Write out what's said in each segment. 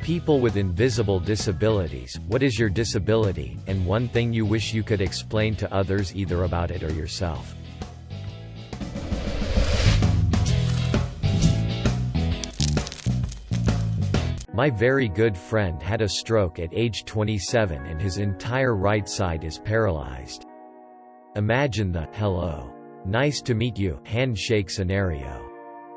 People with invisible disabilities. What is your disability, and one thing you wish you could explain to others either about it or yourself? My very good friend had a stroke at age 27 and his entire right side is paralyzed. Imagine the "hello, nice to meet you" handshake scenario.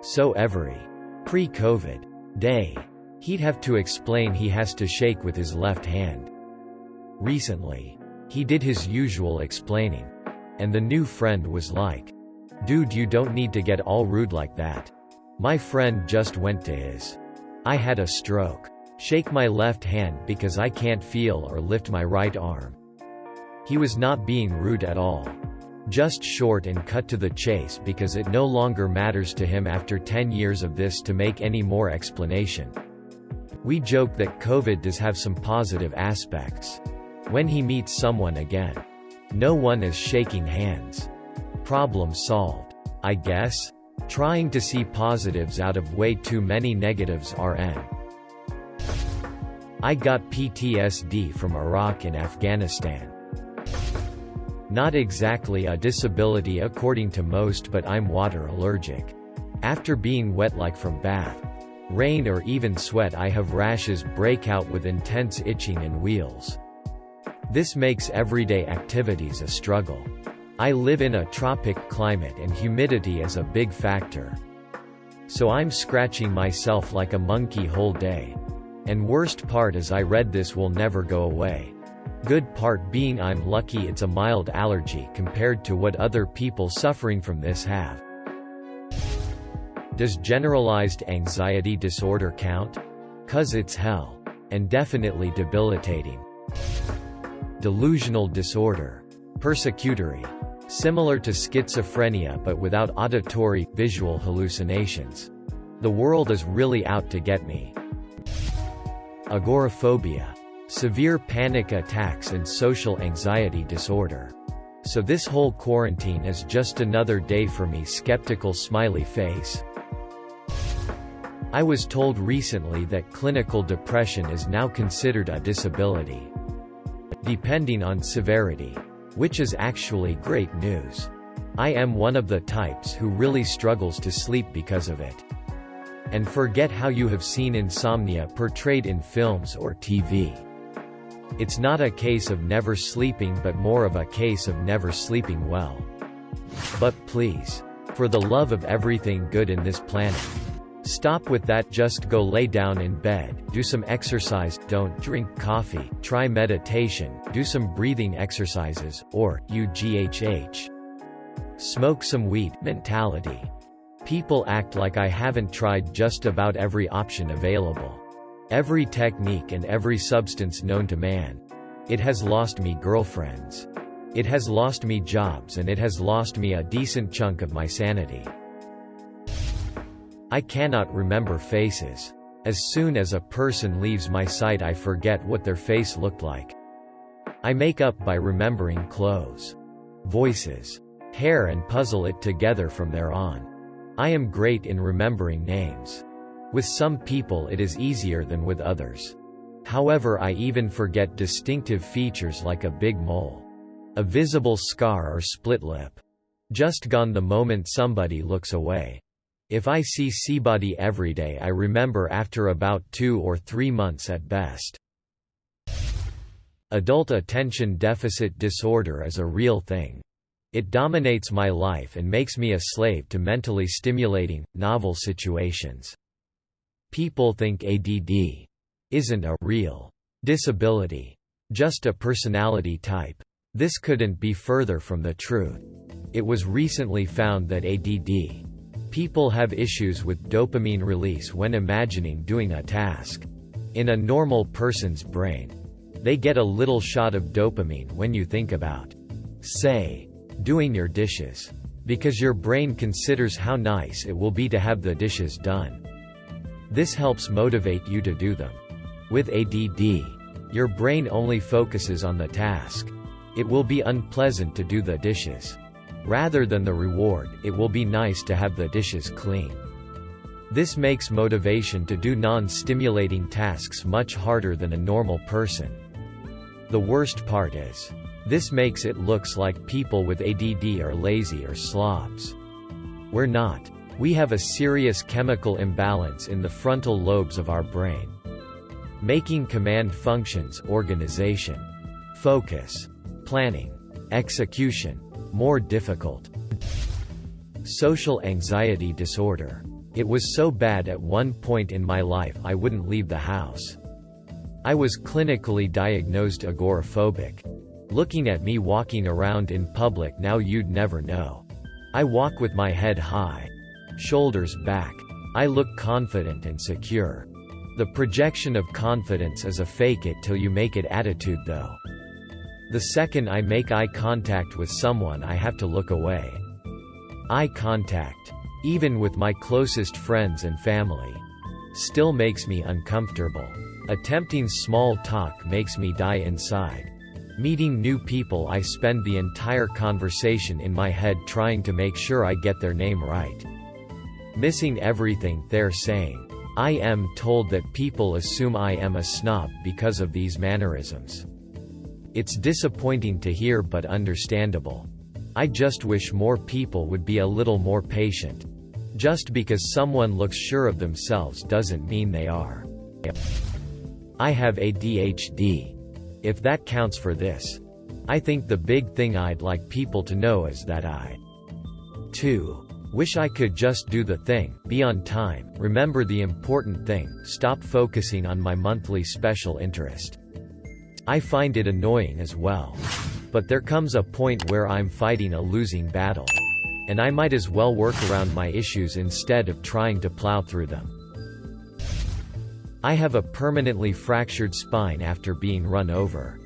So every pre-COVID day, he'd have to explain he has to shake with his left hand. Recently, he did his usual explaining. And the new friend was like, "Dude, you don't need to get all rude like that. My friend just went to his I had a stroke. Shake my left hand because I can't feel or lift my right arm." He was not being rude at all. Just short and cut to the chase because it no longer matters to him after 10 years of this to make any more explanation. We joke that COVID does have some positive aspects. When he meets someone again, no one is shaking hands. Problem solved, I guess? Trying to see positives out of way too many negatives. RN. I got PTSD from Iraq and Afghanistan. Not exactly a disability according to most, but I'm water allergic. After being wet like from bath, rain or even sweat, I have rashes break out with intense itching and wheals. This makes everyday activities a struggle. I live in a tropic climate and humidity is a big factor. So I'm scratching myself like a monkey whole day. And worst part is I read this will never go away. Good part being I'm lucky it's a mild allergy compared to what other people suffering from this have. Does generalized anxiety disorder count? 'Cause it's hell. And definitely debilitating. Delusional disorder. Persecutory. Similar to schizophrenia but without auditory, visual hallucinations. The world is really out to get me. Agoraphobia. Severe panic attacks and social anxiety disorder. So this whole quarantine is just another day for me. Skeptical smiley face. I was told recently that clinical depression is now considered a disability, depending on severity. Which is actually great news. I am one of the types who really struggles to sleep because of it. And forget how you have seen insomnia portrayed in films or TV. It's not a case of never sleeping but more of a case of never sleeping well. But please, for the love of everything good in this planet, stop with that. Just go lay down in bed, do some exercise, don't drink coffee, try meditation, do some breathing exercises, or, UGHH. Smoke some weed mentality. People act like I haven't tried just about every option available. Every technique and every substance known to man. It has lost me girlfriends. It has lost me jobs and it has lost me a decent chunk of my sanity. I cannot remember faces. As soon as a person leaves my sight I forget what their face looked like. I make up by remembering clothes, voices, hair and puzzle it together from there on. I am great in remembering names. With some people it is easier than with others. However, I even forget distinctive features like a big mole, a visible scar or split lip. Just gone the moment somebody looks away. If I see somebody every day I remember after about 2 or 3 months at best. Adult attention deficit disorder is a real thing. It dominates my life and makes me a slave to mentally stimulating, novel situations. People think ADD isn't a real disability, just a personality type. This couldn't be further from the truth. It was recently found that ADD people have issues with dopamine release when imagining doing a task. In a normal person's brain, they get a little shot of dopamine when you think about, say, doing your dishes, because your brain considers how nice it will be to have the dishes done. This helps motivate you to do them. With ADD, your brain only focuses on the task. It will be unpleasant to do the dishes. Rather than the reward, it will be nice to have the dishes clean. This makes motivation to do non-stimulating tasks much harder than a normal person. The worst part is, this makes it looks like people with ADD are lazy or slobs. We're not. We have a serious chemical imbalance in the frontal lobes of our brain, making command functions, organization, focus, planning, execution, more difficult. Social anxiety disorder. It was so bad at one point in my life I wouldn't leave the house. I was clinically diagnosed agoraphobic. Looking at me walking around in public now, you'd never know. I walk with my head high, shoulders back. I look confident and secure. The projection of confidence is a fake it till you make it attitude though. The second I make eye contact with someone I have to look away. Eye contact, even with my closest friends and family, still makes me uncomfortable. Attempting small talk makes me die inside. Meeting new people, I spend the entire conversation in my head trying to make sure I get their name right. Missing everything they're saying. I am told that people assume I am a snob because of these mannerisms. It's disappointing to hear but understandable. I just wish more people would be a little more patient. Just because someone looks sure of themselves doesn't mean they are. I have ADHD. If that counts for this. I think the big thing I'd like people to know is that I, too, wish I could just do the thing, be on time, remember the important thing, stop focusing on my monthly special interest. I find it annoying as well. But there comes a point where I'm fighting a losing battle. And I might as well work around my issues instead of trying to plow through them. I have a permanently fractured spine after being run over.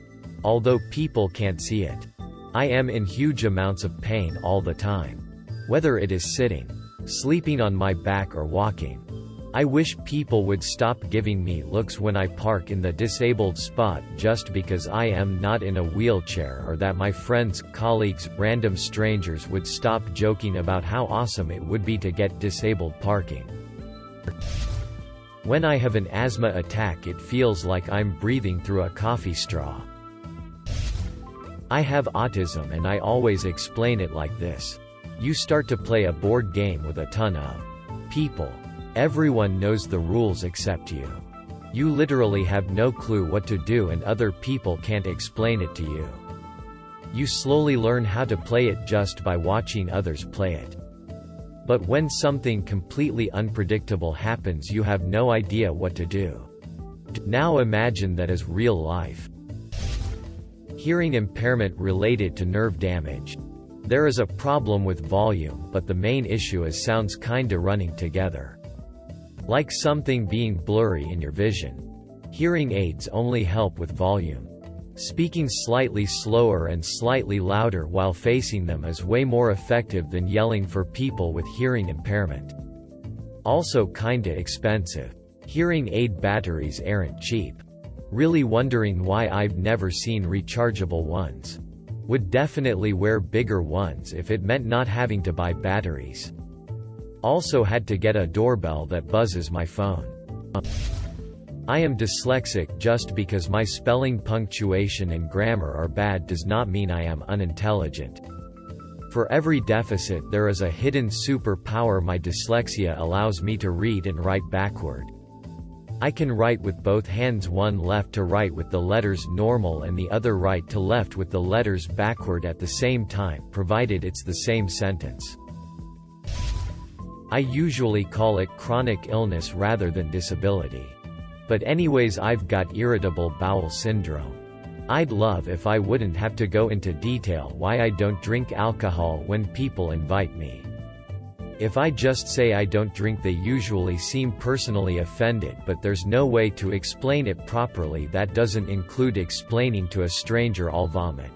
Although people can't see it. I am in huge amounts of pain all the time. Whether it is sitting, sleeping on my back or walking. I wish people would stop giving me looks when I park in the disabled spot just because I am not in a wheelchair, or that my friends, colleagues, random strangers would stop joking about how awesome it would be to get disabled parking. When I have an asthma attack, it feels like I'm breathing through a coffee straw. I have autism and I always explain it like this. You start to play a board game with a ton of people. Everyone knows the rules except you. You literally have no clue what to do and other people can't explain it to you. You slowly learn how to play it just by watching others play it. But when something completely unpredictable happens, you have no idea what to do. Now imagine that as real life. Hearing impairment related to nerve damage. There is a problem with volume, but the main issue is sounds kinda running together. Like something being blurry in your vision. Hearing aids only help with volume. Speaking slightly slower and slightly louder while facing them is way more effective than yelling for people with hearing impairment. Also kinda expensive. Hearing aid batteries aren't cheap. Really wondering why I've never seen rechargeable ones. Would definitely wear bigger ones if it meant not having to buy batteries. Also had to get a doorbell that buzzes my phone. I am dyslexic. Just because my spelling, punctuation and grammar are bad does not mean I am unintelligent. For every deficit there is a hidden superpower. My dyslexia allows me to read and write backward. I can write with both hands, one left to right with the letters normal and the other right to left with the letters backward at the same time, provided it's the same sentence. I usually call it chronic illness rather than disability. But anyways, I've got irritable bowel syndrome. I'd love if I wouldn't have to go into detail why I don't drink alcohol when people invite me. If I just say I don't drink, they usually seem personally offended, but there's no way to explain it properly. That doesn't include explaining to a stranger I'll vomit.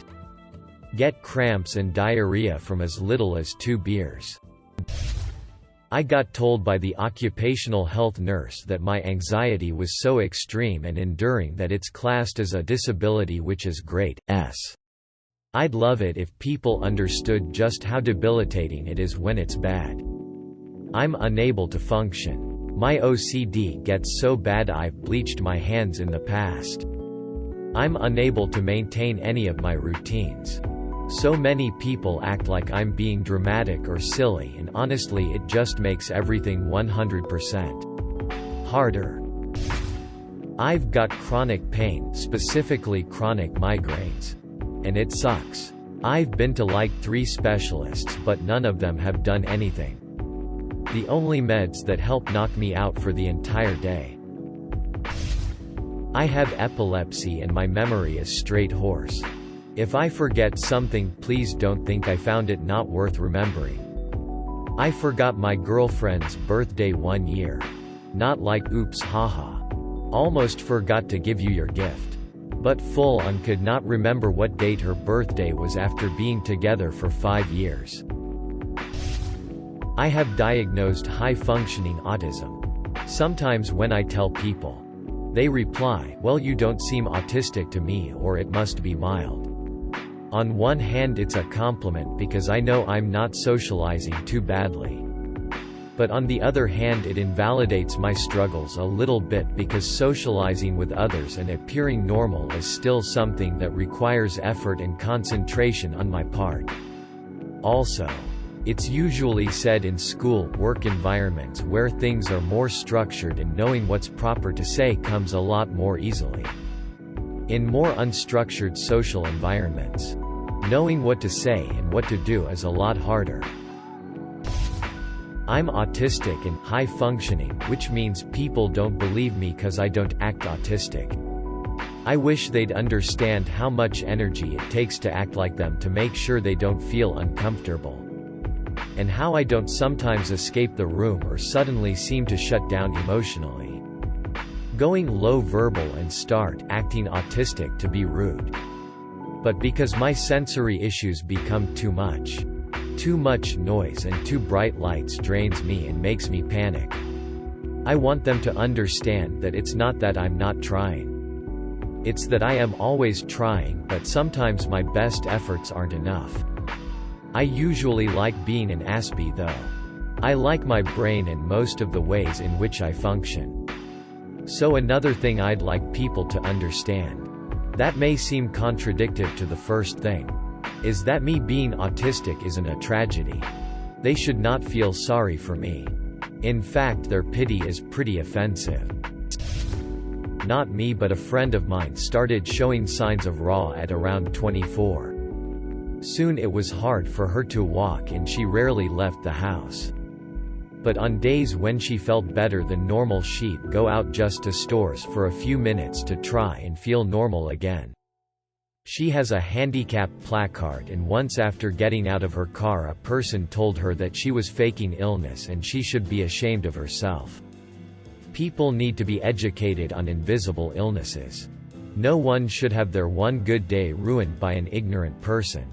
Get cramps and diarrhea from as little as 2 beers. I got told by the occupational health nurse that my anxiety was so extreme and enduring that it's classed as a disability, which is great. I'd love it if people understood just how debilitating it is when it's bad. I'm unable to function. My OCD gets so bad I've bleached my hands in the past. I'm unable to maintain any of my routines. So many people act like I'm being dramatic or silly, and honestly it just makes everything 100% harder. I've got chronic pain, specifically chronic migraines. And it sucks. I've been to like 3 specialists but none of them have done anything. The only meds that help knock me out for the entire day. I have epilepsy and my memory is straight horse. If I forget something, please don't think I found it not worth remembering. I forgot my girlfriend's birthday 1 year. Not like oops haha. Almost forgot to give you your gift. But full on could not remember what date her birthday was after being together for 5 years. I have diagnosed high-functioning autism. Sometimes when I tell people, they reply, well, you don't seem autistic to me, or it must be mild. On one hand it's a compliment because I know I'm not socializing too badly. But on the other hand it invalidates my struggles a little bit because socializing with others and appearing normal is still something that requires effort and concentration on my part. Also, it's usually said in school, work environments where things are more structured and knowing what's proper to say comes a lot more easily. In more unstructured social environments, knowing what to say and what to do is a lot harder. I'm autistic and high-functioning, which means people don't believe me because I don't act autistic. I wish they'd understand how much energy it takes to act like them to make sure they don't feel uncomfortable. And how I don't sometimes escape the room or suddenly seem to shut down emotionally. Going low verbal and start acting autistic to be rude. But because my sensory issues become too much noise and too bright lights drains me and makes me panic. I want them to understand that it's not that I'm not trying. It's that I am always trying, but sometimes my best efforts aren't enough. I usually like being an Aspie though. I like my brain and most of the ways in which I function. So another thing I'd like people to understand, that may seem contradictory to the first thing, is that me being autistic isn't a tragedy. They should not feel sorry for me. In fact, their pity is pretty offensive. Not me, but a friend of mine started showing signs of RAW at around 24. Soon it was hard for her to walk and she rarely left the house. But on days when she felt better than normal she'd go out just to stores for a few minutes to try and feel normal again. She has a handicap placard, and once after getting out of her car a person told her that she was faking illness and she should be ashamed of herself. People need to be educated on invisible illnesses. No one should have their one good day ruined by an ignorant person.